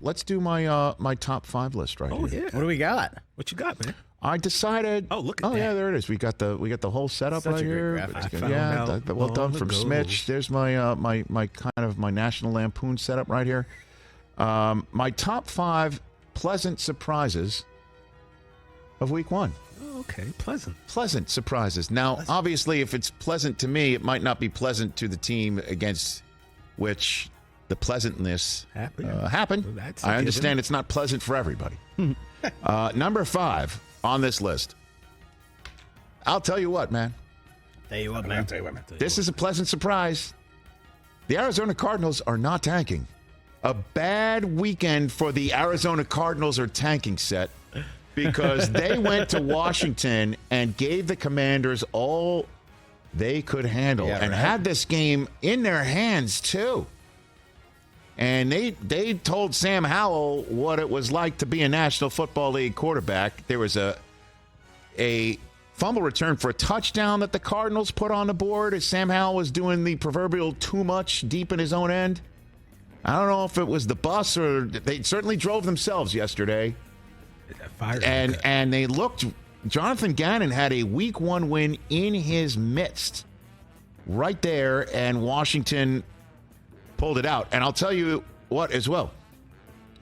let's do my my top 5 list right here. Oh, yeah. What do we got? What you got, man? I decided. Oh, look at that. Yeah, there it is. We got the whole setup Such right a great here. graphic. I found out Well done long from ago. Smitch. There's my my kind of my National Lampoon setup right here. My top 5 pleasant surprises of Week 1. Oh, okay, pleasant. Pleasant surprises. Now, obviously, if it's pleasant to me, it might not be pleasant to the team against which the pleasantness happened. Well, that's a I given. understand it's not pleasant for everybody. Number 5 on this list. I'll tell you what, man. Tell you what, I'll man. tell you what, man. This is a pleasant surprise. The Arizona Cardinals are not tanking. A bad weekend for the Arizona Cardinals are tanking set because they went to Washington and gave the Commanders all they could handle and had this game in their hands too. And they told Sam Howell what it was like to be a National Football League quarterback. There was a fumble return for a touchdown that the Cardinals put on the board as Sam Howell was doing the proverbial too much deep in his own end. I don't know if it was the bus or they certainly drove themselves yesterday. And they looked. Jonathan Gannon had a Week 1 win in his midst right there, and Washington pulled it out. And I'll tell you what as well,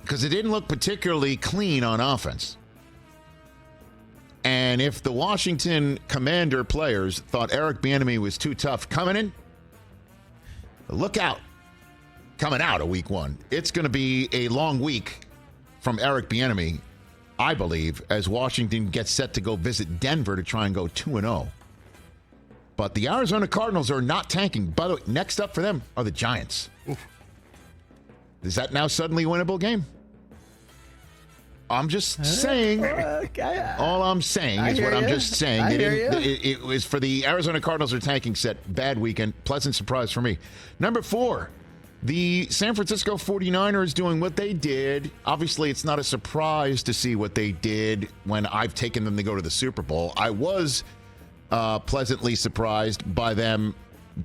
because it didn't look particularly clean on offense. And if the Washington Commander players thought Eric Bieniemy was too tough coming in, look out. Coming out of Week 1. It's going to be a long week from Eric Bieniemy, I believe, as Washington gets set to go visit Denver to try and go 2-0. But the Arizona Cardinals are not tanking. By the way, next up for them are the Giants. Oof. Is that now suddenly a winnable game? I'm just saying. All I'm saying is what I'm just saying. It was for the Arizona Cardinals are tanking set. Bad weekend. Pleasant surprise for me. Number 4. The San Francisco 49ers doing what they did. Obviously, it's not a surprise to see what they did when I've taken them to go to the Super Bowl. I was pleasantly surprised by them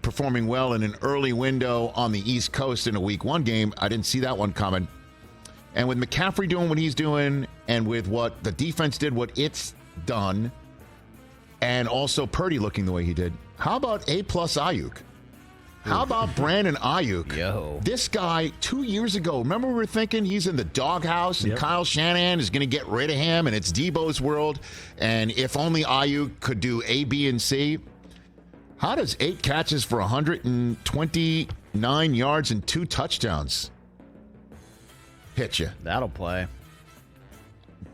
performing well in an early window on the East Coast in a Week 1 game. I didn't see that one coming. And with McCaffrey doing what he's doing and with what the defense did, what it's done, and also Purdy looking the way he did, how about A-plus Aiyuk? How about Brandon Aiyuk? Yo. This guy, 2 years ago, remember we were thinking he's in the doghouse and Kyle Shanahan is going to get rid of him and it's Debo's world, and if only Aiyuk could do A, B, and C. How does 8 catches for 129 yards and 2 touchdowns hit you? That'll play.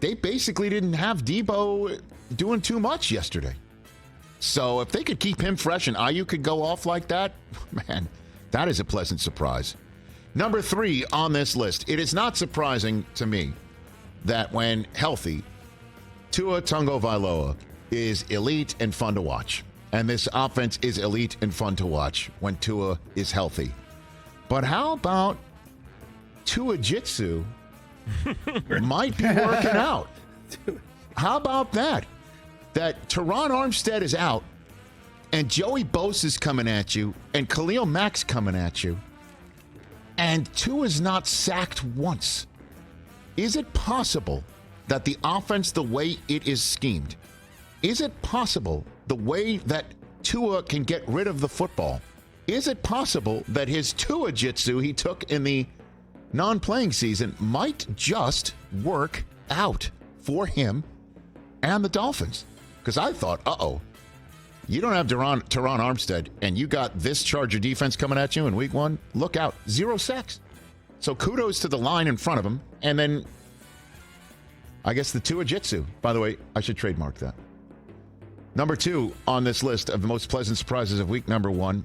They basically didn't have Debo doing too much yesterday. So if they could keep him fresh and Aiyuk could go off like that, man, that is a pleasant surprise. Number 3 on this list. It is not surprising to me that when healthy, Tua Tagovailoa is elite and fun to watch. And this offense is elite and fun to watch when Tua is healthy. But how about TUA-JITSU might be working out? How about that? That Teron Armstead is out, and Joey Bosa's coming at you, and Khalil Mack's coming at you, and Tua's not sacked once. Is it possible that the offense, the way it is schemed, is it possible the way that Tua can get rid of the football, is it possible that his TUA-JITSU he took in the non-playing season might just work out for him and the Dolphins? Because I thought, you don't have Teron Armstead, and you got this Charger defense coming at you in Week 1. Look out. 0 sacks. So kudos to the line in front of him. And then I guess the TUA-JITSU. By the way, I should trademark that. Number 2 on this list of the most pleasant surprises of week number 1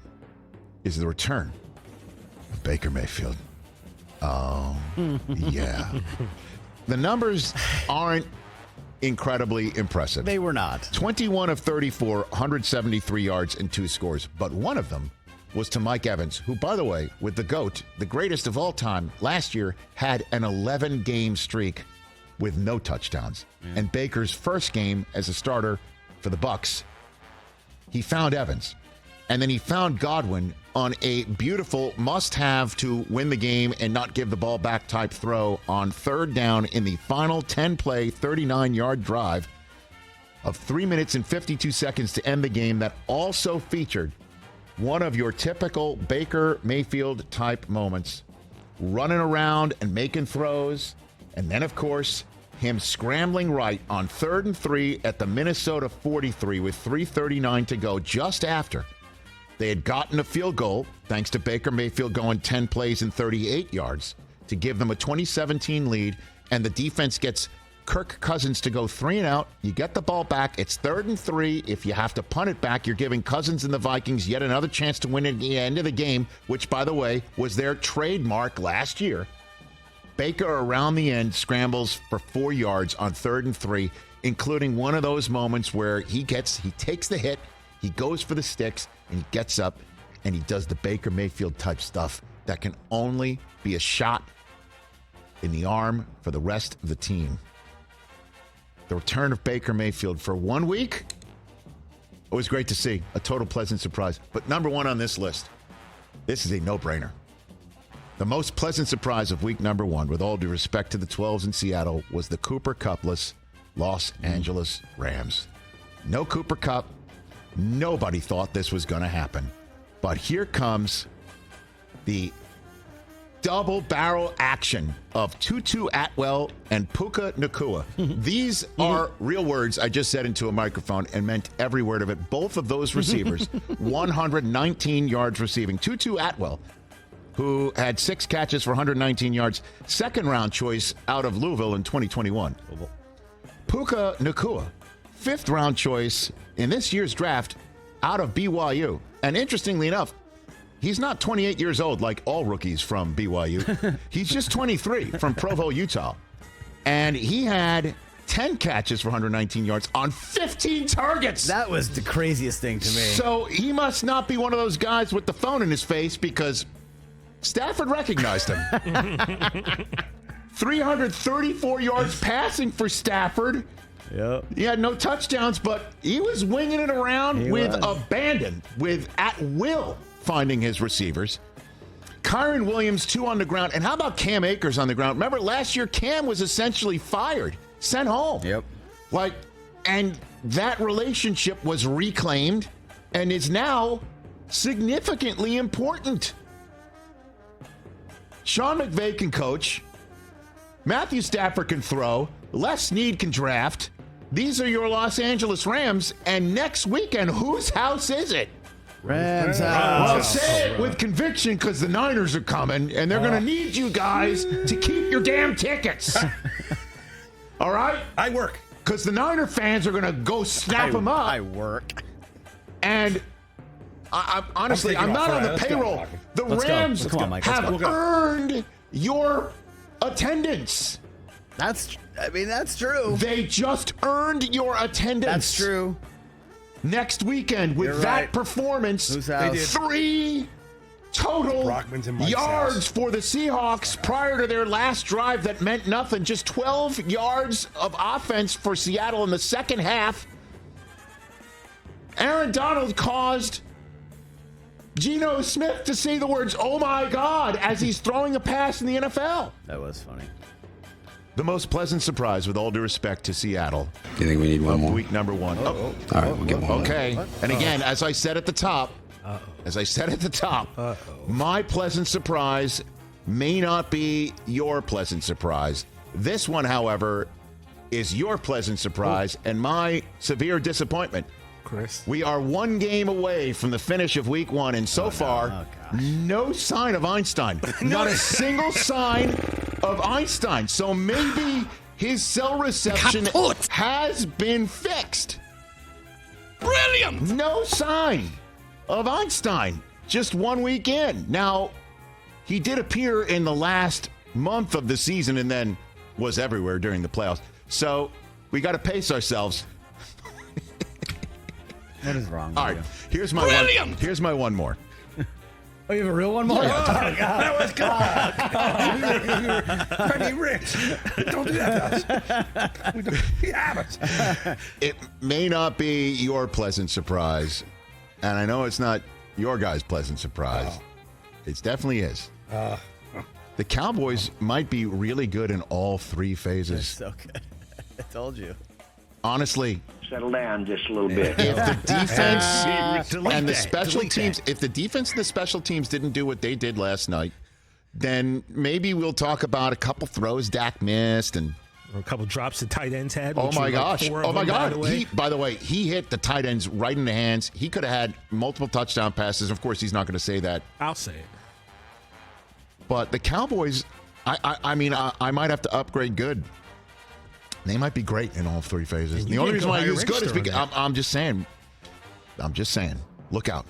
is the return of Baker Mayfield. Oh, yeah. The numbers aren't incredibly impressive. They were not. 21 of 34, 173 yards and 2 scores. But one of them was to Mike Evans, who, by the way, with the GOAT, the greatest of all time, last year had an 11-game streak with no touchdowns. And Baker's first game as a starter for the Bucs, he found Evans. And then he found Godwin on a beautiful must-have to win the game and not give the ball back type throw on third down in the final 10-play, 39-yard drive of 3 minutes and 52 seconds to end the game that also featured one of your typical Baker Mayfield type moments, running around and making throws. And then, of course, him scrambling right on 3rd and 3 at the Minnesota 43 with 3:39 to go, just after they had gotten a field goal, thanks to Baker Mayfield going 10 plays and 38 yards to give them a 2017 lead. And the defense gets Kirk Cousins to go 3 and out. You get the ball back. It's 3rd and 3. If you have to punt it back, you're giving Cousins and the Vikings yet another chance to win at the end of the game, which, by the way, was their trademark last year. Baker, around the end, scrambles for 4 yards on 3rd and 3, including one of those moments where he takes the hit, he goes for the sticks, and he gets up, and he does the Baker Mayfield type stuff that can only be a shot in the arm for the rest of the team. The return of Baker Mayfield for 1 week, it was great to see. A total pleasant surprise. But number one on this list, this is a no-brainer. The most pleasant surprise of week number 1, with all due respect to the 12s in Seattle, was the Cooper Cup-less Los Angeles Rams. No Cooper Kupp. Nobody thought this was going to happen. But here comes the double barrel action of Tutu Atwell and Puka Nacua. These are real words I just said into a microphone and meant every word of it. Both of those receivers, 119 yards receiving. Tutu Atwell, who had 6 catches for 119 yards, second-round choice out of Louisville in 2021. Puka Nacua, 5th-round choice in this year's draft out of BYU. And interestingly enough, he's not 28 years old like all rookies from BYU. He's just 23 from Provo, Utah. And he had 10 catches for 119 yards on 15 targets. That was the craziest thing to me. So he must not be one of those guys with the phone in his face, because Stafford recognized him. 334 yards passing for Stafford. Yep. He had no touchdowns, but he was winging it around with abandon, with at will finding his receivers. Kyron Williams, 2 on the ground. And how about Cam Akers on the ground? Remember, last year, Cam was essentially fired, sent home. Yep. And that relationship was reclaimed and is now significantly important. Sean McVay can coach. Matthew Stafford can throw. Les Snead can draft. These are your Los Angeles Rams. And next weekend, whose house is it? Rams Well, house. say it with conviction, because the Niners are coming, and they're going to need you guys to keep your damn tickets. All right? I work. Because the Niner fans are going to go snap them up. I work. And honestly, I'm not on the payroll. The Rams Come on, Mike. have earned your attendance. That's true. They just earned your attendance. That's true. Next weekend, with You're that right. performance, Whose house? 3 total Brockman's and Mike's yards house. for the Seahawks prior to their last drive that meant nothing. Just 12 yards of offense for Seattle in the second half. Aaron Donald caused Geno Smith to say the words, "Oh my God," as he's throwing a pass in the NFL. That was funny. The most pleasant surprise, with all due respect to Seattle, Do you think we need one more? week number 1. All right, we'll get one more. Okay. And again, as I said at the top, my pleasant surprise may not be your pleasant surprise. This one, however, is your pleasant surprise and my severe disappointment. Chris. We are 1 game away from the finish of week 1, and so far, no sign of Einstein. Not a single sign of Einstein. So maybe his cell reception has been fixed. Brilliant. No sign of Einstein. Just 1 week in. Now, he did appear in the last month of the season and then was everywhere during the playoffs. So we got to pace ourselves. What is wrong with All right, you? here's my one. Here's my one more. Oh, you have a real one more? That was good. Pretty rich. Don't do that to us. We have it. It may not be your pleasant surprise, and I know it's not your guys' pleasant surprise. Oh. It definitely is. The Cowboys might be really good in all three They're phases. so good. I told you. Honestly, Settle down just a little bit. if the defense Delete and the that. special Delete teams, that. if the defense and the special teams didn't do what they did last night, then maybe we'll talk about a couple throws Dak missed and Or a couple drops the tight ends had. oh which my were like gosh! 4 of Oh my them, God! By the way. He hit the tight ends right in the hands. He could have had multiple touchdown passes. Of course, he's not going to say that. I'll say it. But the Cowboys, I mean, I might have to upgrade good. They might be great in all three phases. And The you only can't reason go why I hire use good is Rickster because on that. I'm just saying. I'm just saying. Look out.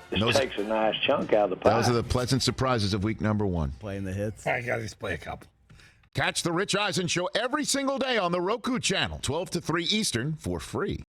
This Those- takes a nice chunk out of the pie. Those are the pleasant surprises of week number 1. Playing the hits. I got to just play a couple. Catch the Rich Eisen Show every single day on the Roku channel, 12 to 3 Eastern, for free.